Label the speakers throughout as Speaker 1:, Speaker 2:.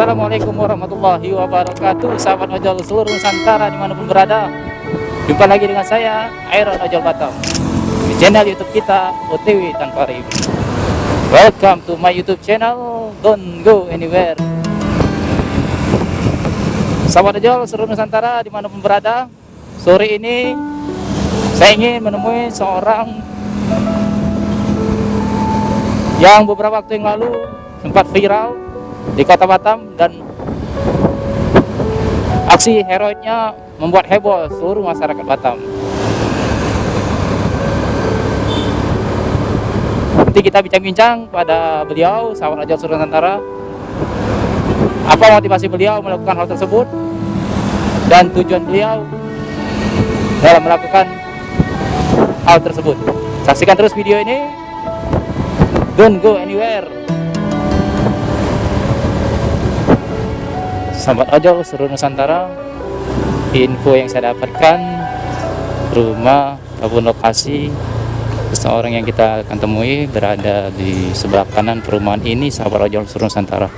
Speaker 1: Assalamualaikum warahmatullahi wabarakatuh. Sahabat ojol seluruh Nusantara dimanapun berada, jumpa lagi dengan saya Iron Ojol Batam di channel YouTube kita OTW Tanpa Ribet. Welcome to my YouTube channel. Don't go anywhere. Sahabat ojol seluruh Nusantara dimanapun berada, sore ini saya ingin menemui seorang yang beberapa waktu yang lalu sempat viral di kota Batam dan aksi heroiknya membuat heboh seluruh masyarakat Batam. Nanti kita bincang-bincang pada beliau, sahabat ojol seluruh Nusantara, apa motivasi beliau melakukan hal tersebut dan tujuan beliau dalam melakukan hal tersebut. Saksikan terus video ini. Don't go anywhere. Sahabat ojol seluruh Nusantara, info yang saya dapatkan, rumah ataupun lokasi seseorang yang kita akan temui berada di sebelah kanan perumahan ini, sahabat ojol seluruh Nusantara.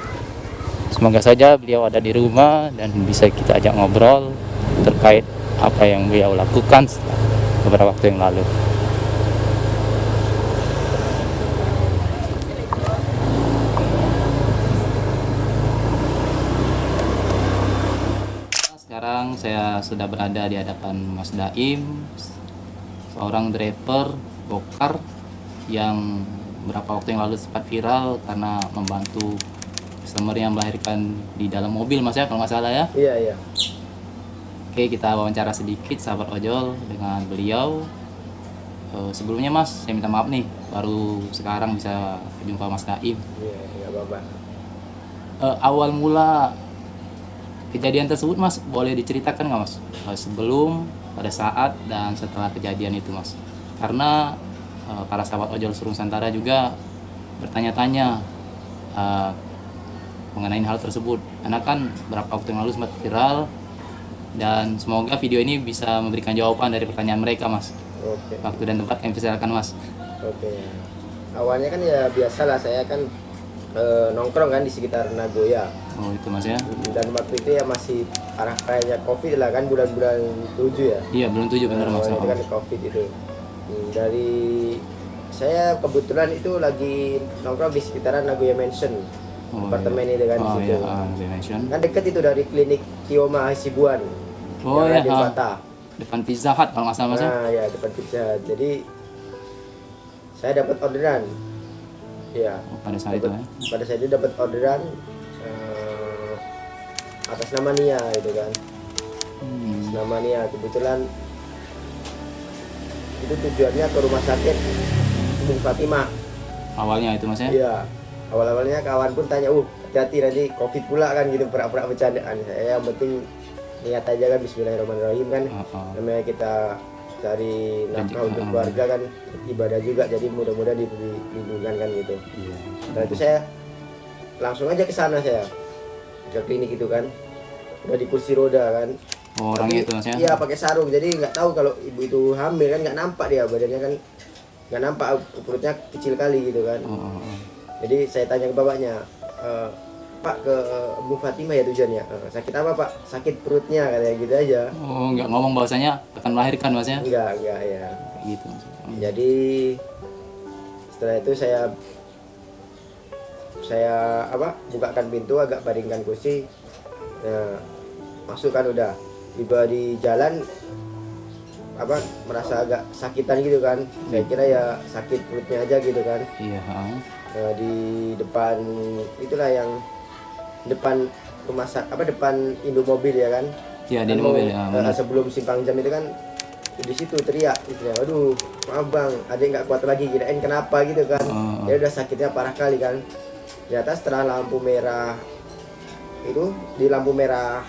Speaker 1: Semoga saja beliau ada di rumah dan bisa kita ajak ngobrol terkait apa yang beliau lakukan beberapa waktu yang lalu. Sekarang saya sudah berada di hadapan Mas Daim, seorang driver gokar yang beberapa waktu yang lalu sempat viral karena membantu customer yang melahirkan di dalam mobil, Mas ya, kalau nggak salah ya?
Speaker 2: Iya.
Speaker 1: Oke, kita wawancara sedikit sahabat ojol dengan beliau. Sebelumnya Mas, saya minta maaf nih, baru sekarang bisa jumpa Mas Daim.
Speaker 2: Iya, nggak apa-apa.
Speaker 1: Awal mula kejadian tersebut Mas, boleh diceritakan nggak Mas? Sebelum, pada saat, dan setelah kejadian itu Mas. Karena para sahabat ojol seluruh Nusantara juga bertanya-tanya mengenai hal tersebut. Karena kan berapa waktu yang lalu sempat viral, dan semoga video ini bisa memberikan jawaban dari pertanyaan mereka Mas.
Speaker 2: Oke.
Speaker 1: Waktu dan tempat kami persilakan Mas.
Speaker 2: Oke. Awalnya kan ya biasalah, saya kan nongkrong kan di sekitar Nagoya.
Speaker 1: Oh itu Mas ya?
Speaker 2: Dan waktu itu ya masih arah kayaknya COVID lah kan, bulan-bulan 7 ya.
Speaker 1: Iya bulan 7 benar Mas.
Speaker 2: Itu kan COVID itu. Dari saya kebetulan itu lagi nongkrong di sekitaran Nagoya Mansion. Apartemen
Speaker 1: iya.
Speaker 2: itu kan di situ.
Speaker 1: Iya, Nagoya Mansion.
Speaker 2: Kan dekat itu dari klinik Kioma Hasibuan.
Speaker 1: Oh
Speaker 2: yang
Speaker 1: iya.
Speaker 2: ada di Kota.
Speaker 1: Depan Pizza Hut kalau nggak salah Mas ya?
Speaker 2: Nah ya, depan Pizza Hut. Jadi saya dapat orderan. Ya.
Speaker 1: Pada saat itu ya?
Speaker 2: Pada saat itu dapat orderan atas nama Nia itu kan. Nama Nia, kebetulan itu tujuannya ke rumah sakit Bung Fatimah.
Speaker 1: Awalnya itu Mas ya?
Speaker 2: Iya. Awal-awalnya kawan pun tanya, hati-hati nanti COVID pula kan gitu, pura-pura bercandaan. Saya yang penting niat aja kan, bismillahirrahmanirrahim kan. Namanya kita cari nafkah untuk keluarga kan, ibadah juga, jadi mudah-mudahan dilindungan kan gitu.
Speaker 1: Iya.
Speaker 2: Nah itu saya langsung aja ke sana, saya ke klinik itu kan, udah di kursi roda kan.
Speaker 1: Oh, orangnya itu Mas ya?
Speaker 2: Iya, pakai sarung, jadi nggak tahu kalau ibu itu hamil kan, nggak nampak dia badannya kan, nggak nampak, perutnya kecil kali gitu kan. Jadi saya tanya ke bapaknya, Pak, ke Bu Fatimah ya tujuannya. Sakit apa Pak? Sakit perutnya, katanya gitu aja.
Speaker 1: Oh, nggak ngomong bahwasanya akan melahirkan Mas ya?
Speaker 2: Enggak ya.
Speaker 1: Gitu Mas.
Speaker 2: Jadi setelah itu saya bukakan pintu, agak baringkan kursi, masuk kan, udah tiba di jalan merasa agak sakitan gitu kan. Saya kira ya sakit perutnya aja gitu kan.
Speaker 1: Iya.
Speaker 2: Di depan itulah yang depan rumah depan Indomobil ya kan.
Speaker 1: Iya, di mobil ya.
Speaker 2: Sebelum simpang jam itu kan, di situ teriak istilahnya, aduh maaf bang, adik nggak kuat lagi, kirain kenapa gitu kan. Ya udah sakitnya parah kali kan. Ternyata setelah lampu merah itu, di lampu merah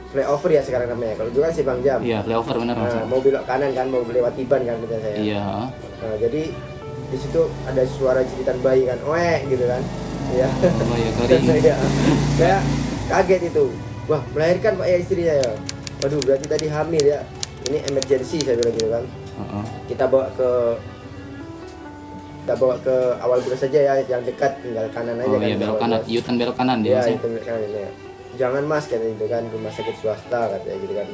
Speaker 2: flyover ya sekarang namanya, kalau dulu kan simpang jam.
Speaker 1: Iya, flyover benar Mas.
Speaker 2: Mau belok kanan kan, mau lewat Iban kan kata saya.
Speaker 1: Iya.
Speaker 2: Nah, jadi di situ ada suara jeritan bayi kan, gitu kan. Iya.
Speaker 1: Oh ya, kering.
Speaker 2: Iya. Saya kaget itu. Wah, melahirkan Pak ya istrinya ya. Waduh, berarti tadi hamil ya. Ini emergency saya bilang gitu kan. Kita bawa ke kita bawa ke awal bus saja ya, yang dekat tinggal kanan aja
Speaker 1: Oh
Speaker 2: kan.
Speaker 1: iya, belok kanan, yutan belok kanan dia
Speaker 2: Ya,
Speaker 1: Mas ya.
Speaker 2: itu belok kanan ya. Jangan Mas katanya itu kan, rumah sakit swasta katanya gitu kan.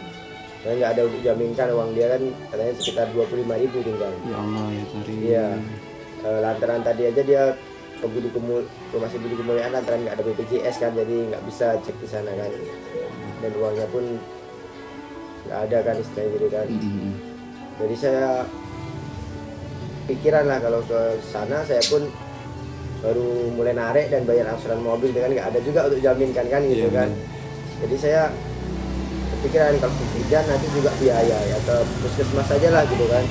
Speaker 2: Karena nggak ada untuk jaminkan uang dia kan, katanya sekitar 25.000 tinggal.
Speaker 1: Ya Allah ya Karim.
Speaker 2: Iya. Lantaran tadi aja dia ke rumah sakit Budi Kemuliaan lantaran nggak ada BPJS kan, jadi nggak bisa cek di sana kan. Dan uangnya pun nggak ada kan istilahnya gitu kan. Jadi saya pikiran lah kalau ke sana, saya pun baru mulai narik dan bayar angsuran mobil dengan nggak ada juga untuk jaminkan kan gitu
Speaker 1: Iya,
Speaker 2: kan. Jadi saya pikiran kalau tidak nanti juga biaya ya ke puskesmas saja lah gitu kan.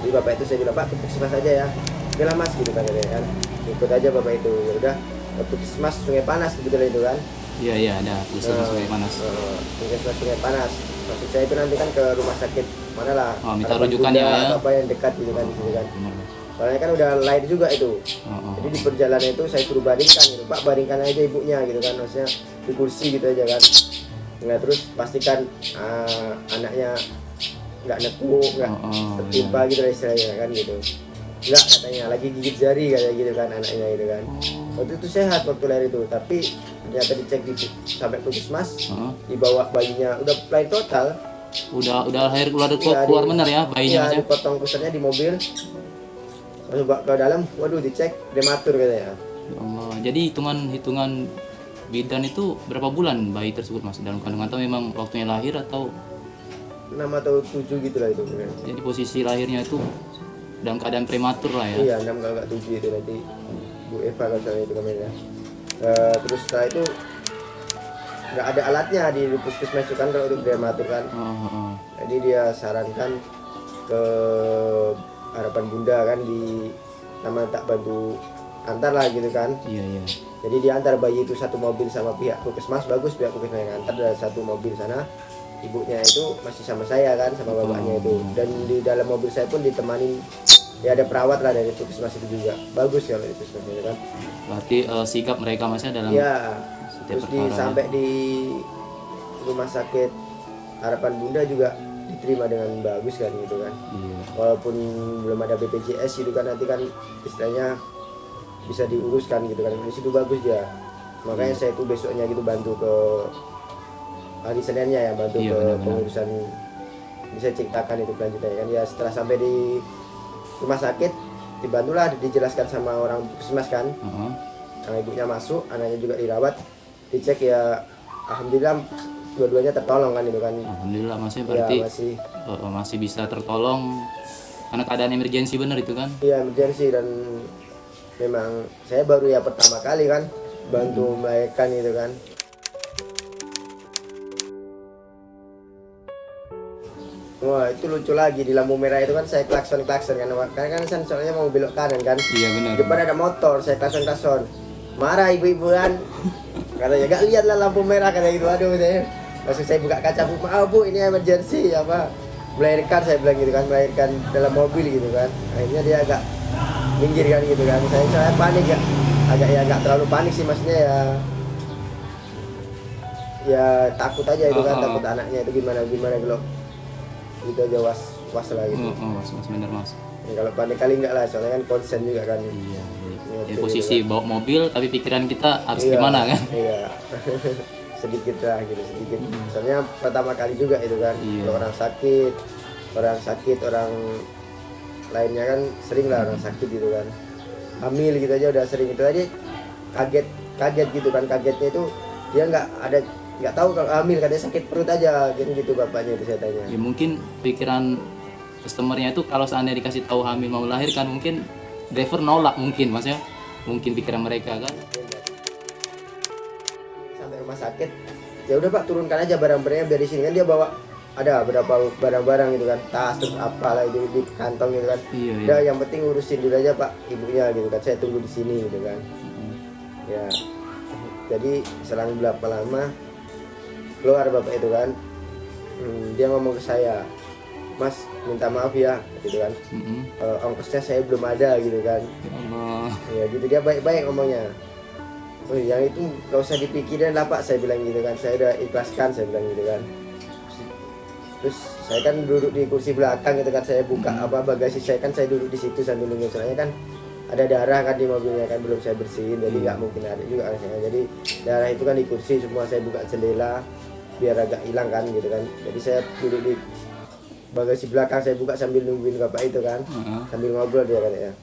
Speaker 2: Jadi bapak itu saya bilang, Pak ke puskesmas saja ya. Oke lah Mas gitu kan, kan ikut aja bapak itu. Ya udah ke puskesmas Sungai Panas kebetulan itu kan.
Speaker 1: Iya iya, ada puskesmas Sungai Panas.
Speaker 2: Puskesmas Sungai Panas. Maksud saya itu nanti kan ke rumah sakit mana lah.
Speaker 1: Oh, minta
Speaker 2: Harapan
Speaker 1: rujukannya
Speaker 2: Bunda
Speaker 1: ya.
Speaker 2: atau apa yang dekat gitu kan di sini kan. Soalnya kan udah lain juga itu. Jadi di perjalanan itu saya suruh bandingkan gitu. Pak bandingkan aja ibunya gitu kan. Maksudnya di kursi gitu aja kan. Nah terus pastikan anaknya nggak nekuk, nggak tertimpa gitu lah istilahnya kan gitu. Nggak katanya lagi gigit jari kayak gitu kan anaknya gitu kan. Waktu itu sehat waktu lahir itu, tapi ternyata dicek sampai puskesmas, dibawa bayinya udah lain total.
Speaker 1: Udah lahir
Speaker 2: Iya,
Speaker 1: keluar bener ya bayinya Mas
Speaker 2: iya,
Speaker 1: ya.
Speaker 2: dipotong pusatnya di mobil. Lalu bawa ke dalam, waduh dicek prematur katanya.
Speaker 1: Ya Allah. Jadi hitungan bidan itu berapa bulan bayi tersebut Mas dalam kandungan, atau memang waktunya lahir atau
Speaker 2: 6 atau 7 gitu lah itu.
Speaker 1: jadi posisi lahirnya itu dalam keadaan prematur lah ya.
Speaker 2: Iya 6 kalau nggak 7 itu nanti Bu Eva kalau soalnya itu kemarin ya. Terus setelah itu nggak ada alatnya di puskesmas itu kan kalau untuk prematur kan. Jadi dia sarankan ke Harapan Bunda kan di nama tak bantu antar lah gitu kan.
Speaker 1: Iya iya.
Speaker 2: Jadi dia antar bayi itu satu mobil sama pihak puskesmas, bagus pihak puskesmas yang antar dari satu mobil sana. Ibunya itu masih sama saya kan, sama bapaknya itu. Dan di dalam mobil saya pun ditemani ya ada perawat lah dari puskesmas itu juga. Bagus kalau itu puskesmas itu kan.
Speaker 1: Berarti sikap mereka Mas ya dalam
Speaker 2: Ya.
Speaker 1: setiap
Speaker 2: Terus
Speaker 1: perkara.
Speaker 2: sampai di rumah sakit Harapan Bunda juga diterima dengan bagus kan gitu kan.
Speaker 1: Iya.
Speaker 2: Walaupun belum ada BPJS gitu kan, nanti kan istilahnya bisa diuruskan gitu kan. Di situ bagus dia. Makanya saya itu besoknya gitu bantu ke hari Seninnya ya, bantu
Speaker 1: Iya,
Speaker 2: ke
Speaker 1: benar-benar.
Speaker 2: pengurusan, bisa ceritakan itu kelanjutannya kan. Ya setelah sampai di rumah sakit dibantulah, dijelaskan sama orang puskesmas kan. Karena ibunya masuk, anaknya juga dirawat, dicek ya alhamdulillah dua-duanya tertolong kan itu kan.
Speaker 1: Alhamdulillah Mas ya,
Speaker 2: Ya
Speaker 1: berarti
Speaker 2: masih
Speaker 1: masih bisa tertolong karena keadaan emergensi bener itu kan.
Speaker 2: iya emergency. Dan memang saya baru ya pertama kali kan bantu melahirkan itu kan. Wah itu lucu lagi, di lampu merah itu kan saya klakson kan, karena kan saya soalnya mau belok kanan kan.
Speaker 1: Iya benar.
Speaker 2: Di depan ada motor, saya klakson. Marah ibu-ibuan. Katanya gak lihat lah lampu merah katanya gitu. Aduh saya langsung saya buka kaca, Bu, maaf Bu ini emergency apa melahirkan, saya bilang gitu kan, melahirkan dalam mobil gitu kan. Akhirnya dia agak minggir kan gitu kan. Saya panik ya, agak ya nggak terlalu panik sih, maksudnya ya takut aja itu kan, takut anaknya itu gimana kalau gitu aja was lah gitu.
Speaker 1: Mas bener Mas.
Speaker 2: Ya, kalau panik kali enggak lah, soalnya kan konsen juga kan.
Speaker 1: Iya.
Speaker 2: Ngerti
Speaker 1: Di
Speaker 2: gitu
Speaker 1: posisi
Speaker 2: kan.
Speaker 1: bawa mobil tapi pikiran kita harus
Speaker 2: Iya,
Speaker 1: gimana kan?
Speaker 2: Iya. Sedikit lah gitu, sedikit. Soalnya pertama kali juga itu kan.
Speaker 1: Iya.
Speaker 2: Kalau orang sakit, orang lainnya kan sering lah orang sakit gitu kan. Hamil gitu aja udah sering, itu aja kaget gitu kan. Kagetnya itu dia nggak tahu kalau hamil, katanya sakit perut aja gitu bapaknya itu saya tanya.
Speaker 1: Ya mungkin pikiran customernya itu kalau seandainya dikasih tahu hamil mau melahirkan, mungkin driver nolak mungkin Mas ya. Mungkin pikiran mereka kan.
Speaker 2: Sampai rumah sakit, ya udah Pak turunkan aja barang-barangnya biar di sini kan. Dia bawa ada beberapa barang-barang gitu kan, tas terus apalah itu di kantong gitu kan.
Speaker 1: Iya,
Speaker 2: Udah yang penting urusin dulu aja Pak ibunya gitu kan, saya tunggu di sini gitu kan. Ya jadi selang berapa lama keluar bapak itu kan. Dia ngomong ke saya, Mas minta maaf ya gitu kan, ongkosnya saya belum ada gitu kan.
Speaker 1: Ya Allah.
Speaker 2: Ya gitu dia baik-baik ngomongnya. Oh yang itu gak usah dipikirin lah Pak, saya bilang gitu kan, saya udah ikhlaskan, saya bilang gitu kan. Terus saya kan duduk di kursi belakang gitu kan, saya buka bagasi saya kan, saya duduk di situ sambil nunggu, soalnya kan ada darah kan di mobilnya kan, belum saya bersihin, jadi nggak mungkin ada juga kan saya. Jadi darah itu kan di kursi semua, saya buka jendela biar agak hilang kan gitu kan. Jadi saya duduk di bagasi belakang, saya buka sambil nungguin bapak itu kan, sambil ngobrol dia katanya,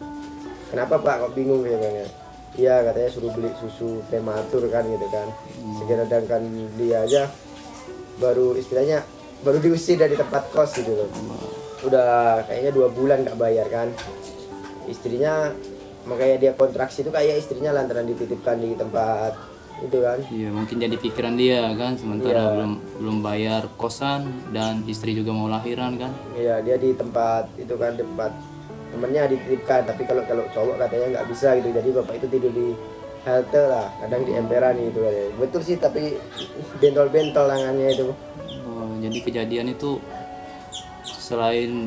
Speaker 2: kenapa pak kok bingung ya kan ya. Iya katanya suruh beli susu prematur kan gitu kan. Sedangkan dia aja baru istilahnya baru diusir dari tempat kos gitu loh. Udah kayaknya 2 bulan nggak bayar kan. Istrinya makanya dia kontraksi itu kayak istrinya lantaran dititipkan di tempat itu kan.
Speaker 1: Iya, mungkin jadi pikiran dia kan, sementara
Speaker 2: Iya.
Speaker 1: belum bayar kosan dan istri juga mau lahiran kan.
Speaker 2: Iya, dia di tempat itu kan, tempat temennya dititipkan, tapi kalau cowok katanya nggak bisa gitu. Jadi bapak itu tidur di halte lah, kadang di emperan gitu kan. Betul sih, tapi bentol-bentol tangannya itu.
Speaker 1: Oh, jadi kejadian itu selain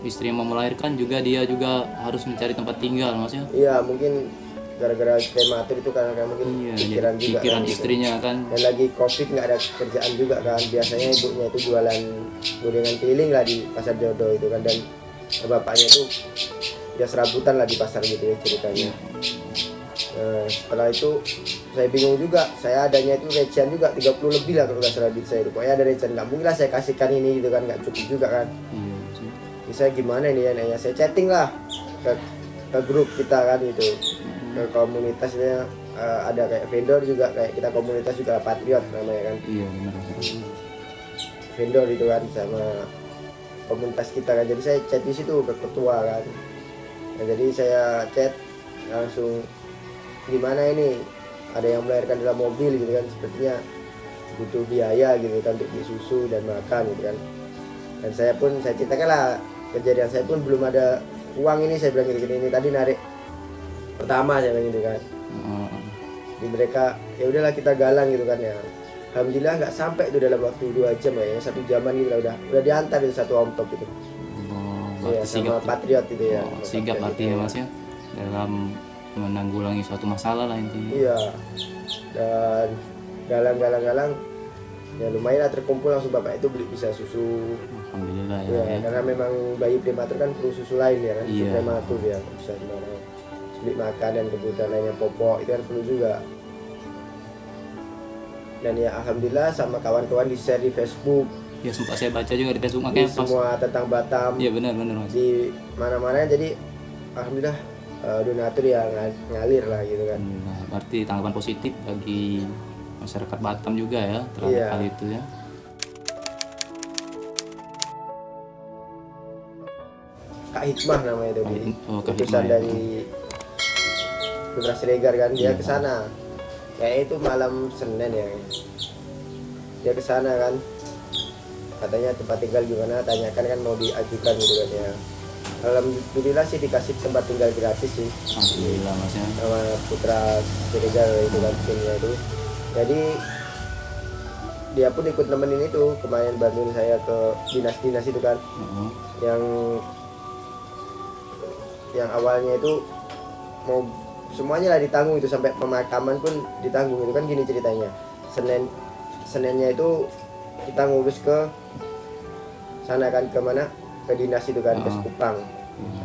Speaker 1: istri yang mau melahirkan juga dia juga harus mencari tempat tinggal maksudnya.
Speaker 2: Iya, mungkin gara-gara prematur itu karena mungkin
Speaker 1: Iya,
Speaker 2: pikiran
Speaker 1: jadi
Speaker 2: juga
Speaker 1: pikiran
Speaker 2: kan, gitu.
Speaker 1: istrinya kan.
Speaker 2: Dan lagi covid nggak ada kerjaan juga kan, biasanya ibunya itu jualan gorengan keliling lah di pasar Jodoh itu kan, dan bapaknya itu dia serabutan lah di pasar gitu ya ceritanya. Nah, setelah itu saya bingung juga, saya adanya itu recehan juga 30 lebih lah kalau nggak salah duit saya itu. Pokoknya ada recehan, nggak mungkin lah saya kasihkan ini gitu kan, nggak cukup juga kan.
Speaker 1: Iya sih.
Speaker 2: Jadi saya gimana ini ya, nanya, saya chatting lah ke grup kita kan gitu, ke komunitasnya. Ada kayak vendor juga, kayak kita komunitas juga Patriot namanya kan,
Speaker 1: Iya benar.
Speaker 2: vendor itu kan sama komunitas kita kan. Jadi saya chat di situ ke ketua kan. Nah, jadi saya chat langsung, gimana ini ada yang melahirkan dalam mobil gitu kan, sepertinya butuh biaya gitu kan untuk beli susu dan makan gitu kan. Dan saya ceritakan lah kejadian saya pun belum ada uang ini, saya bilang gini ini tadi narik pertama saya bilang gitu kan. Di mereka ya udahlah kita galang gitu kan ya. Alhamdulillah nggak sampai itu dalam waktu 2 jam ya, 1 jaman gitu lah, udah diantar itu 1 amplop gitu. Iya, sama Patriot itu ya.
Speaker 1: Sigap
Speaker 2: Patriot
Speaker 1: artinya
Speaker 2: itu.
Speaker 1: mas ya dalam menanggulangi suatu masalah lah intinya.
Speaker 2: Iya. Dan galang ya lumayan lah terkumpul, langsung bapak itu beli bisa susu.
Speaker 1: Alhamdulillah ya.
Speaker 2: Ya,
Speaker 1: Ya.
Speaker 2: karena memang bayi prematur kan perlu susu lain ya kan, susu
Speaker 1: Iya.
Speaker 2: prematur ya, bisa gimana. Beli makan dan kebutuhan lainnya pokok itu kan perlu juga. Dan ya alhamdulillah sama kawan-kawan di share di Facebook,
Speaker 1: Ya sempat saya baca juga di Facebook
Speaker 2: di
Speaker 1: makanya pas.
Speaker 2: semua tentang Batam,
Speaker 1: Iya benar mas.
Speaker 2: di mana-mana. Jadi alhamdulillah donatur ya ngalir lah gitu kan.
Speaker 1: Alhamdulillah. Berarti tanggapan positif bagi masyarakat Batam juga ya terhadap
Speaker 2: Iya.
Speaker 1: hal itu ya.
Speaker 2: Kak Hikmah namanya itu,
Speaker 1: Kak
Speaker 2: utusan
Speaker 1: Hikmah, ya.
Speaker 2: dari Putra Siregar kan, dia
Speaker 1: Iya.
Speaker 2: ke sana. Kayak itu malam Senin ya. Dia ke sana kan. Katanya tempat tinggal gimana, tanyakan kan mau diajukan gitu kan ya. Alhamdulillah sih dikasih tempat tinggal gratis sih
Speaker 1: Alhamdulillah mas ya.
Speaker 2: sama Putra Siregar itu kan timnya itu. Jadi dia pun ikut nemenin itu, kemarin bantuin saya ke dinas-dinas itu kan, yang awalnya itu mau semuanya lah ditanggung itu, sampai pemakaman pun ditanggung itu kan. Gini ceritanya, Seninnya itu kita ngurus ke sana kan, ke mana, ke dinas itu kan, ke Sekupang.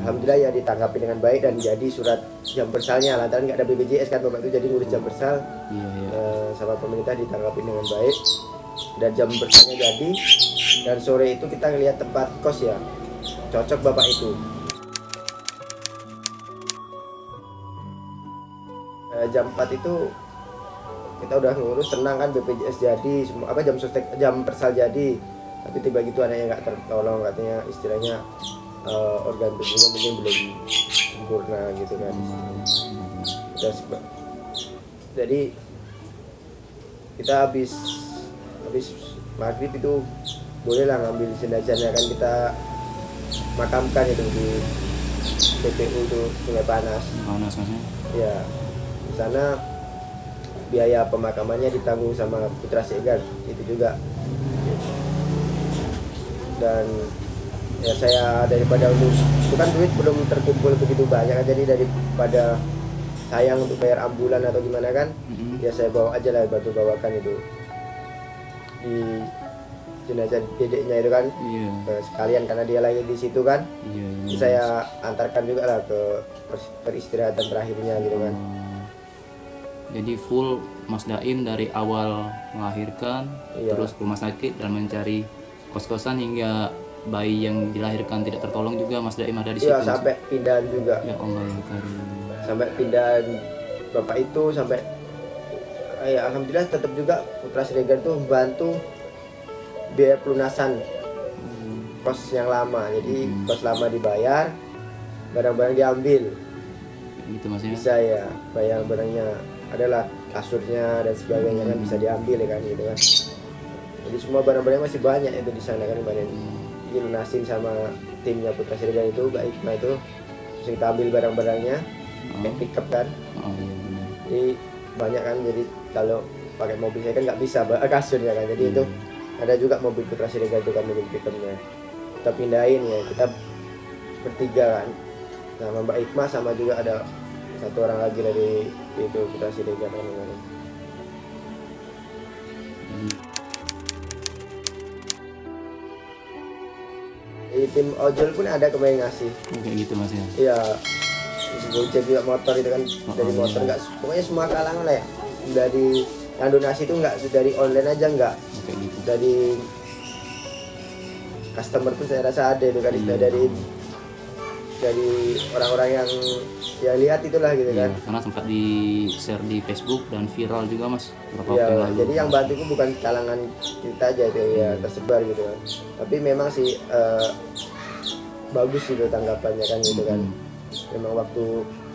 Speaker 2: Alhamdulillah ya ditanggapi dengan baik dan jadi surat jam bersalnya, lantaran nggak ada BPJS kan bapak itu, jadi ngurus jam bersal.
Speaker 1: Iya iya.
Speaker 2: Sama pemerintah ditanggapi dengan baik dan jam bersalnya jadi. Dan sore itu kita ngelihat tempat kos ya, cocok bapak itu. Jam 4 itu kita udah ngurus, senang kan, BPJS jadi, semua apa jam persal jadi, tapi tiba gitu anaknya nggak tertolong, katanya istilahnya organ tubuhnya mungkin belum sempurna gitu kan. Jadi kita habis maghrib itu bolehlah ngambil jenazahnya kan, kita makamkan itu di TPU itu Sungai Panas.
Speaker 1: Panas mas ya.
Speaker 2: Ya, di sana biaya pemakamannya ditanggung sama Putra Siregar itu juga. Dan ya saya daripada itu kan duit belum terkumpul begitu banyak kan, jadi daripada sayang untuk bayar ambulan atau gimana kan, ya saya bawa aja lah, bantu bawakan itu di jenazah dedeknya itu kan.
Speaker 1: Iya.
Speaker 2: Sekalian karena dia lagi di situ kan.
Speaker 1: Iya.
Speaker 2: Jadi saya antarkan juga lah ke peristirahatan terakhirnya gitu kan.
Speaker 1: Jadi full Mas Daim dari awal melahirkan,
Speaker 2: Iya.
Speaker 1: terus ke rumah sakit dan mencari kos-kosan hingga bayi yang dilahirkan tidak tertolong juga Mas Daim ada di situ.
Speaker 2: Iya,
Speaker 1: Mas?
Speaker 2: sampai pindahan juga.
Speaker 1: Ya Allah ya Karim.
Speaker 2: Sampai pindahan bapak itu sampai ya alhamdulillah tetap juga Putra Siregar tuh membantu biaya pelunasan kos yang lama. Jadi kos lama dibayar, barang-barang diambil.
Speaker 1: Gitu Mas ya.
Speaker 2: Bisa ya, barang-barangnya adalah kasurnya dan sebagainya kan bisa diambil ya kan gitu kan. Jadi semua barang-barangnya masih banyak itu di sana kan kemarin dilunasin sama timnya Putra Siregar itu, Mbak Hikmah itu. Terus kita ambil barang-barangnya, kayak pickup kan.
Speaker 1: Oh iya benar.
Speaker 2: Jadi banyak kan, jadi kalau pakai mobil saya kan nggak bisa kasurnya kan. Jadi itu ada juga mobil Putra Siregar itu kan, mobil pickupnya. Kita pindahin ya, kita bertiga kan. Sama Mbak Hikmah sama juga ada satu orang lagi dari itu Putra Siregar kan. Di tim ojol pun ada kemarin ngasih.
Speaker 1: Kayak gitu Mas ya.
Speaker 2: Iya, Gojek juga motor itu kan, dari motor nggak, pokoknya semua kalangan lah ya. Dari yang donasi itu nggak dari online aja nggak,
Speaker 1: Kayak gitu.
Speaker 2: dari customer pun saya rasa ada itu kan, dari orang-orang yang lihat itulah gitu
Speaker 1: Iya,
Speaker 2: kan.
Speaker 1: karena sempat di share di Facebook dan viral juga Mas beberapa
Speaker 2: Iya,
Speaker 1: waktu yang lalu.
Speaker 2: jadi yang bantu itu bukan kalangan kita aja itu ya, tersebar gitu kan. Tapi memang sih bagus gitu tanggapannya kan gitu kan. Memang waktu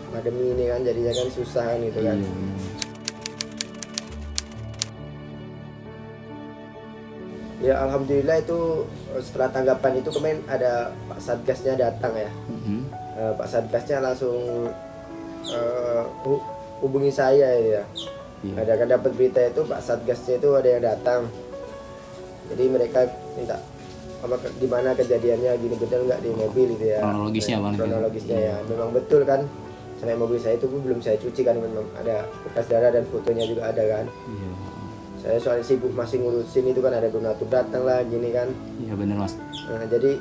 Speaker 2: pandemi ini kan jadinya kan susah kan gitu kan.
Speaker 1: Iya, benar.
Speaker 2: Ya alhamdulillah itu setelah tanggapan itu kemarin ada Pak Satgasnya datang ya. Pak Satgasnya langsung hubungi saya ya.
Speaker 1: Iya.
Speaker 2: Ada kan dapat berita itu Pak Satgasnya itu ada yang datang. Jadi mereka minta gimana kejadiannya, gini betul nggak di mobil gitu ya.
Speaker 1: Kronologisnya Bang.
Speaker 2: Kronologisnya ya, memang betul kan. Sampai mobil saya itu pun belum saya cuci kan, memang ada bekas darah dan fotonya juga ada kan.
Speaker 1: Iya.
Speaker 2: Saya soalnya sibuk masih ngurusin itu kan, ada donatur datang lah gini kan.
Speaker 1: Iya benar Mas.
Speaker 2: Nah, jadi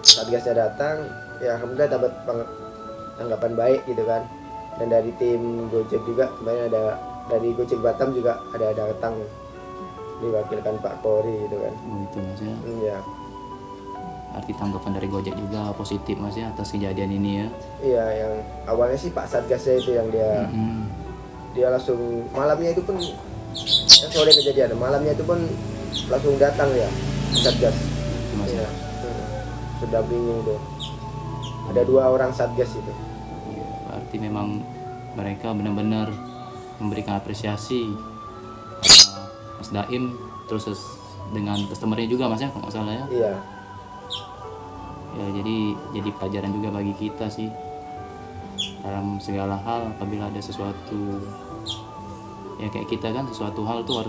Speaker 2: Satgasnya datang, ya alhamdulillah dapat tanggapan baik gitu kan. Dan dari tim Gojek juga kemarin ada, dari Gojek Batam juga ada datang diwakilkan Pak Kori gitu kan.
Speaker 1: Oh itu Mas ya.
Speaker 2: Iya.
Speaker 1: Arti tanggapan dari Gojek juga positif Mas ya atas kejadian ini ya.
Speaker 2: Iya, yang awalnya sih Pak Satgasnya itu yang dia langsung malamnya itu pun sore kejadian, malamnya itu pun langsung datang ya Satgas.
Speaker 1: Itu Mas ya.
Speaker 2: Iya. Sudah bingung tuh. Ada 2 orang Satgas itu.
Speaker 1: Iya, berarti memang mereka benar-benar memberikan apresiasi kepada Mas Daim, terus dengan customernya juga Mas ya kalau nggak salah ya.
Speaker 2: Iya.
Speaker 1: Ya jadi pelajaran juga bagi kita sih dalam segala hal. Apabila ada sesuatu ya kayak kita kan, sesuatu hal tuh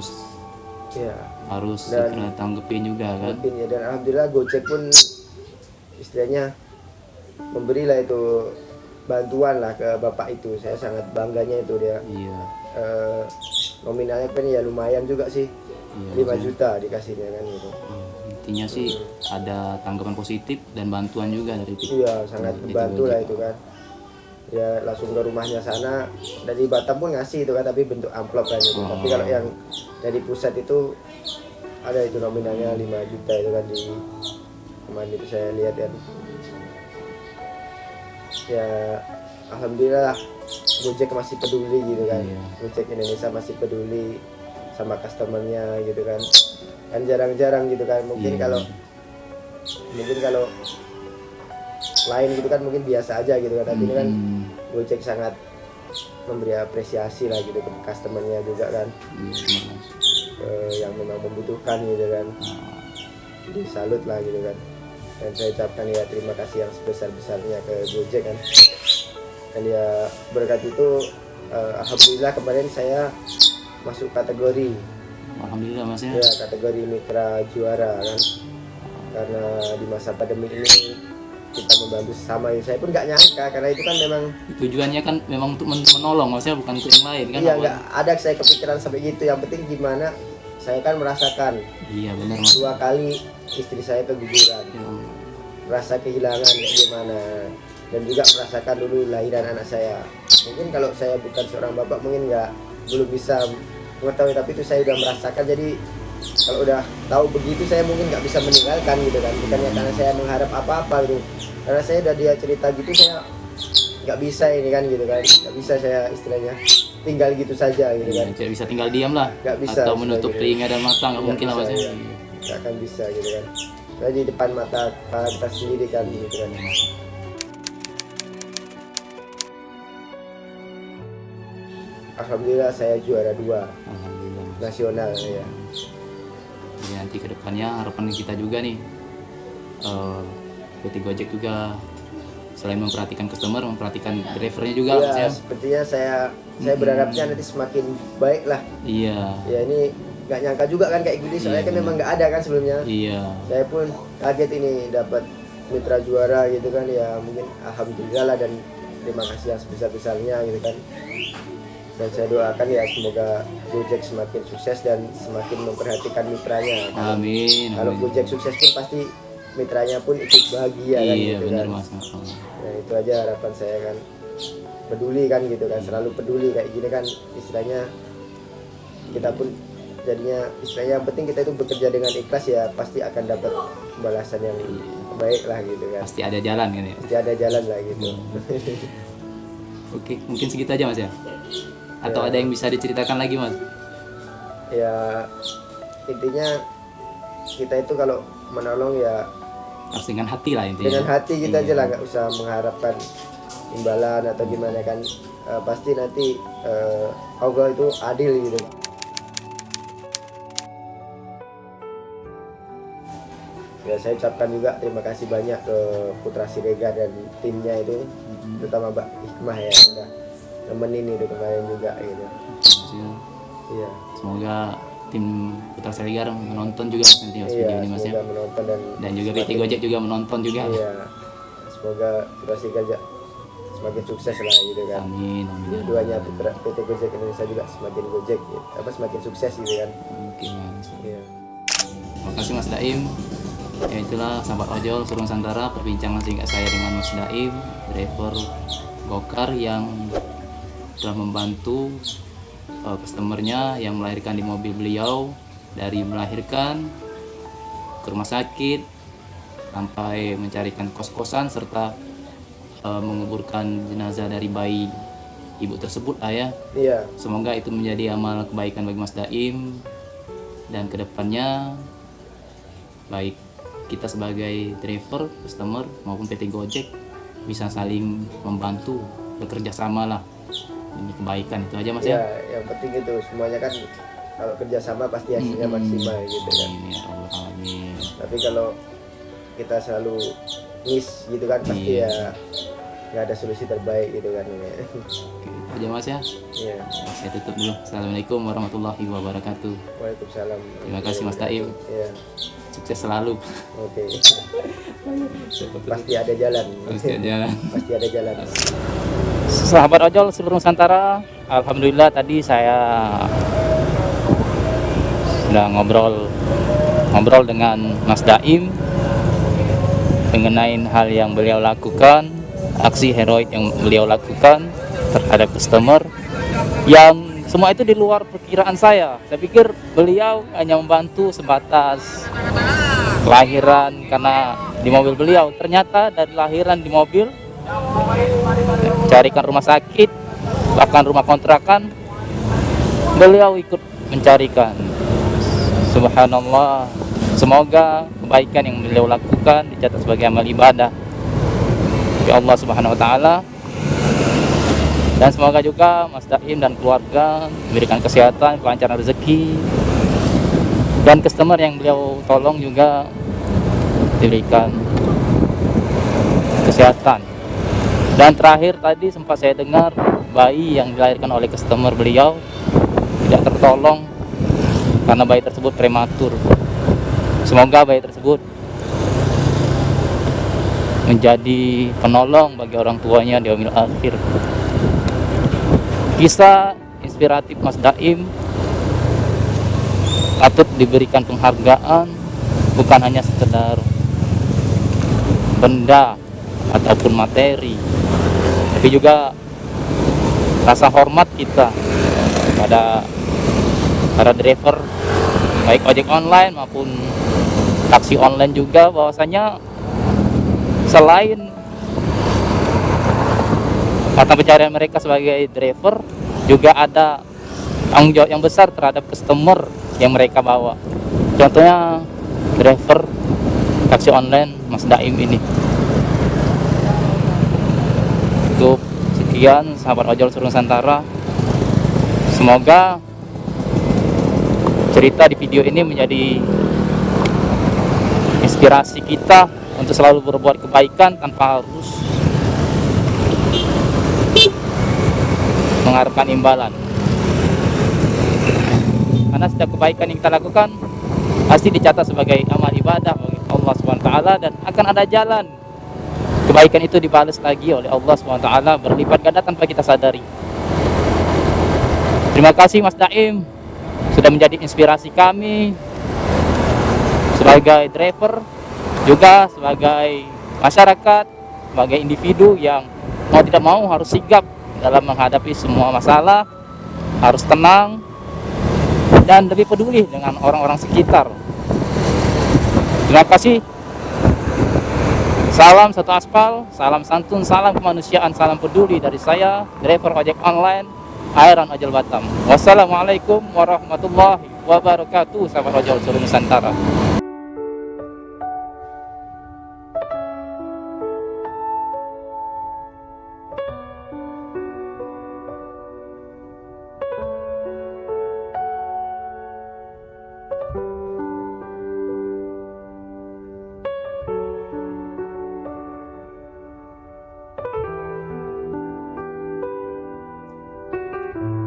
Speaker 2: Iya.
Speaker 1: harus
Speaker 2: Dan-
Speaker 1: segera tanggepin juga kan.
Speaker 2: Mungkin ya, dan alhamdulillah Gojek pun istilahnya memberilah itu bantuan lah ke bapak itu. Saya sangat bangganya itu dia.
Speaker 1: Iya.
Speaker 2: Nominalnya kan ya lumayan juga sih.
Speaker 1: Iya,
Speaker 2: 5
Speaker 1: maksudnya-
Speaker 2: juta dikasihnya kan gitu.
Speaker 1: Iya, intinya sih ada tanggapan positif dan bantuan juga dari
Speaker 2: Iya, sangat
Speaker 1: dari
Speaker 2: membantu
Speaker 1: Gojek.
Speaker 2: lah itu kan. Ya langsung ke rumahnya sana, dari Batam pun ngasih itu kan, tapi bentuk amplop kan itu. Tapi kalau yang dari pusat itu ada itu nominalnya 5 juta itu kan, di kemarin itu saya lihat kan. Ya alhamdulillah Gojek masih peduli gitu kan.
Speaker 1: Iya.
Speaker 2: Gojek Indonesia masih peduli sama customernya gitu kan. Kan jarang-jarang gitu kan. Mungkin
Speaker 1: Iya.
Speaker 2: kalau lain gitu kan mungkin biasa aja gitu kan. Tapi ini kan Gojek sangat memberi apresiasi lah gitu ke customernya juga kan.
Speaker 1: Iya, benar, Mas.
Speaker 2: Yang memang membutuhkan gitu kan. Jadi salut lah gitu kan. Dan saya ucapkan ya terima kasih yang sebesar-besarnya ke Gojek kan. Dan ya berkat itu alhamdulillah kemarin saya masuk kategori
Speaker 1: Alhamdulillah Mas ya.
Speaker 2: ya, kategori mitra juara kan. Karena di masa pandemi ini kita membantu sesama. Saya pun nggak nyangka, karena itu kan memang
Speaker 1: Tujuannya kan memang untuk menolong Mas ya, bukan untuk yang lain kan.
Speaker 2: iya,
Speaker 1: awal.
Speaker 2: nggak ada saya kepikiran sampai gitu. Yang penting gimana saya kan merasakan
Speaker 1: Iya benar Mas.
Speaker 2: 2 kali istri saya keguguran,
Speaker 1: Ya Allah.
Speaker 2: merasa kehilangan kayak gimana, dan juga merasakan dulu lahiran anak saya. Mungkin kalau saya bukan seorang bapak mungkin belum bisa mengetahui, tapi itu saya udah merasakan. Jadi kalau udah tahu begitu saya mungkin nggak bisa meninggalkan gitu kan, bukannya karena saya mengharap apa-apa gitu, karena saya udah dia cerita gitu saya nggak bisa ini kan gitu kan, nggak bisa saya istilahnya tinggal gitu saja gitu kan,
Speaker 1: Tidak bisa tinggal diam lah.
Speaker 2: nggak bisa
Speaker 1: Atau menutup
Speaker 2: gitu.
Speaker 1: telinga dan mata nggak mungkin lah Mas.
Speaker 2: bisa,
Speaker 1: Ya.
Speaker 2: ya. Nggak akan bisa gitu kan, saya di depan mata kita sendiri kan gitu kan. Alhamdulillah saya juara 2
Speaker 1: Alhamdulillah Mas.
Speaker 2: nasional ya.
Speaker 1: Jadi nanti kedepannya harapan kita juga nih, PT Gojek juga selain memperhatikan customer, memperhatikan drivernya juga Mas
Speaker 2: Ya,
Speaker 1: ya.
Speaker 2: sepertinya saya berharapnya nanti semakin baik lah.
Speaker 1: Iya,
Speaker 2: Ya ini nggak nyangka juga kan kayak gini, soalnya
Speaker 1: Iya,
Speaker 2: kan memang nggak ada kan sebelumnya.
Speaker 1: iya.
Speaker 2: Saya pun kaget ini dapat mitra juara gitu kan, ya mungkin alhamdulillah lah, dan terima kasih yang sebesar-besarnya gitu kan. Dan saya doakan ya semoga Gojek semakin sukses dan semakin memperhatikan mitranya.
Speaker 1: Amin.
Speaker 2: Kalau
Speaker 1: amin.
Speaker 2: Gojek sukses pun pasti mitranya pun ikut bahagia kan
Speaker 1: Iya
Speaker 2: gitu
Speaker 1: benar
Speaker 2: kan.
Speaker 1: Mas.
Speaker 2: Nah itu aja harapan saya kan, peduli kan gitu kan, selalu peduli kayak gini kan istilahnya, kita pun jadinya istilahnya yang penting kita itu bekerja dengan ikhlas ya pasti akan dapat balasan yang baik lah gitu kan,
Speaker 1: Pasti ada jalan kan ya.
Speaker 2: pasti ada jalan lah gitu.
Speaker 1: Oke, mungkin segitu aja Mas ya. Atau ada yang bisa diceritakan lagi Mas?
Speaker 2: Ya intinya kita itu kalau menolong ya
Speaker 1: Harus dengan hati lah intinya.
Speaker 2: dengan hati kita
Speaker 1: Iya.
Speaker 2: aja lah, nggak usah mengharapkan imbalan atau gimana kan. Pasti nanti Allah itu adil gitu. Ya saya ucapkan juga terima kasih banyak ke Putra Siregar dan timnya itu, terutama Mbak Hikmah ya yang udah nemenin itu kemarin juga gitu. Iya.
Speaker 1: Semoga tim Putra Siregar menonton juga nanti Mas
Speaker 2: Iya,
Speaker 1: video ini Mas ya.
Speaker 2: semoga menonton
Speaker 1: Dan juga PT Gojek juga menonton juga.
Speaker 2: Iya. Semoga Putra Siregar semakin sukses lah gitu kan.
Speaker 1: Amin. Amin.
Speaker 2: Dua-duanya Putra PT Gojek Indonesia juga semakin Gojek gitu. Semakin sukses gitu kan.
Speaker 1: Oke Mas.
Speaker 2: Iya.
Speaker 1: Terima kasih Mas Daim. Ya itulah sahabat ojol seluruh Nusantara, perbincangan singkat saya dengan Mas Daim, driver Gokar yang telah membantu customernya yang melahirkan di mobil beliau, dari melahirkan ke rumah sakit sampai mencarikan kos-kosan serta menguburkan jenazah dari bayi ibu tersebut ya.
Speaker 2: Iya.
Speaker 1: Semoga itu menjadi amal kebaikan bagi Mas Daim, dan kedepannya baik kita sebagai driver, customer maupun PT Gojek bisa saling membantu, bekerja sama lah demi kebaikan. Itu aja Mas
Speaker 2: Ya,
Speaker 1: ya.
Speaker 2: yang penting itu semuanya kan kalau kerjasama pasti hasilnya maksimal gitu kan.
Speaker 1: Amin ya Allah, amin.
Speaker 2: Tapi kalau kita selalu miss gitu kan pasti
Speaker 1: Iya.
Speaker 2: ya nggak ada solusi terbaik gitu kan.
Speaker 1: Oke, itu aja Mas ya.
Speaker 2: Iya.
Speaker 1: Saya tutup dulu. Assalamualaikum warahmatullahi wabarakatuh.
Speaker 2: Waalaikumsalam.
Speaker 1: Terima kasih Mas Daim.
Speaker 2: Iya.
Speaker 1: Sukses selalu.
Speaker 2: Oke. Pasti ada jalan.
Speaker 1: Pasti aja.
Speaker 2: Pasti ada jalan.
Speaker 1: Sahabat ojol seluruh Nusantara, alhamdulillah tadi saya sudah ngobrol dengan Mas Daim mengenai hal yang beliau lakukan, aksi heroik yang beliau lakukan terhadap customer yang semua itu di luar perkiraan saya. Saya pikir beliau hanya membantu sebatas kelahiran karena di mobil beliau, ternyata dari lahiran di mobil, carikan rumah sakit, bahkan rumah kontrakan, beliau ikut mencarikan. Subhanallah, semoga kebaikan yang beliau lakukan dicatat sebagai amal ibadah ya Allah Subhanahu wa taala, dan semoga juga Mas Daim dan keluarga diberikan kesehatan, kelancaran rezeki, dan customer yang beliau tolong juga diberikan kesehatan. Dan terakhir tadi sempat saya dengar bayi yang dilahirkan oleh customer beliau tidak tertolong karena bayi tersebut prematur. Semoga bayi tersebut menjadi penolong bagi orang tuanya di yaumil akhir. Kisah inspiratif Mas Daim patut diberikan penghargaan, bukan hanya sekedar benda ataupun materi, tapi juga rasa hormat kita pada para driver baik ojek online maupun taksi online juga, bahwasanya selain mata pencarian mereka sebagai driver, juga ada tanggung jawab yang besar terhadap customer yang mereka bawa. Contohnya driver taksi online Mas Daim ini. Cukup sekian sahabat ojol seluruh Nusantara. Semoga cerita di video ini menjadi inspirasi kita untuk selalu berbuat kebaikan tanpa harus mengharapkan imbalan. Karena setiap kebaikan yang kita lakukan pasti dicatat sebagai amal ibadah bagi Allah SWT, dan akan ada jalan kebaikan itu dibalas lagi oleh Allah SWT berlipat ganda tanpa kita sadari. Terima kasih Mas Daim sudah menjadi inspirasi kami sebagai driver, juga sebagai masyarakat, sebagai individu yang mau tidak mau harus sigap dalam menghadapi semua masalah, harus tenang dan lebih peduli dengan orang-orang sekitar. Terima kasih. Salam satu aspal, salam santun, salam kemanusiaan, salam peduli dari saya, driver ojek online Airan Ojol Batam. Wassalamualaikum warahmatullahi wabarakatuh, sahabat ojol seluruh Nusantara.